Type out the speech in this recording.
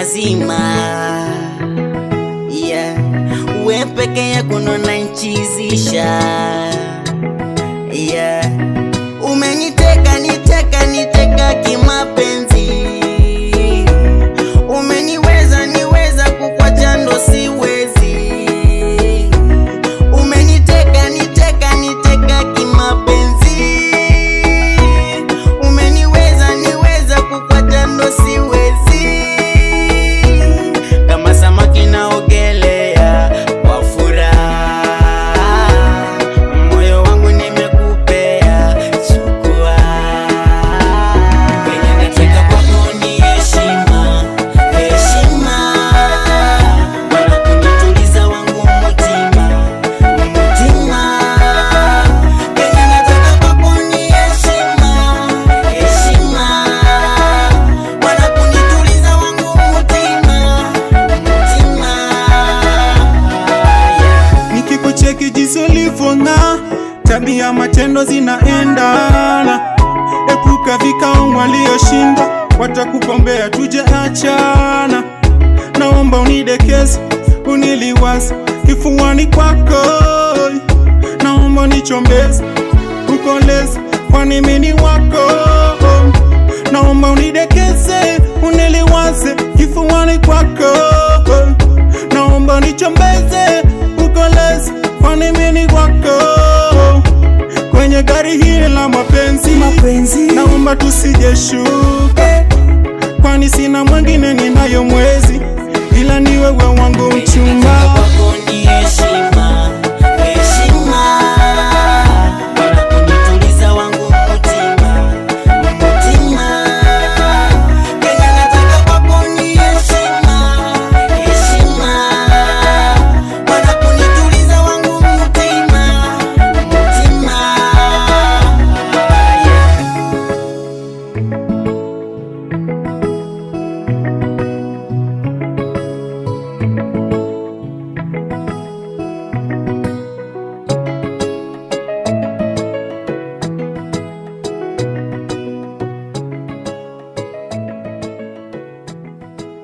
mazima, yeah. We peke yako ndo unanichizisha, yeah. Umeniteka, niteka kimapenzi, umeniweza kukuacha ndo siwezi. Umeniteka, niteka kimapenzi, umeniweza kukuacha ndo siwezi. Kama samaki naogelea kwa furaha, moyo wangu nimekupea, chukua. Penye nataka kwako ni heshima, wala kunituliza wangu mutima. Penye nataka kwako ni heshima, wala kunituliza wangu mutima. Nikikucheki jinsi ulivyong'aa, tabia matendo zinaendana. Epuka vikao walioshinda, watakupombea tuje achana. Naomba unidekeze, uniliwaze kifuani kwako. Naomba unichombeze, ukoleze, kwani mimi ni wako. Naomba unidekeze, uniliwaze kifuani kwako. Naomba unichombeze, ukoleze, kwani mimi ni wako. Kwenye gari hili la mapenzi, naomba tusijeshuka, kwani sina mwingine ninayo mwezi, ila ni wewe wangu mchumba.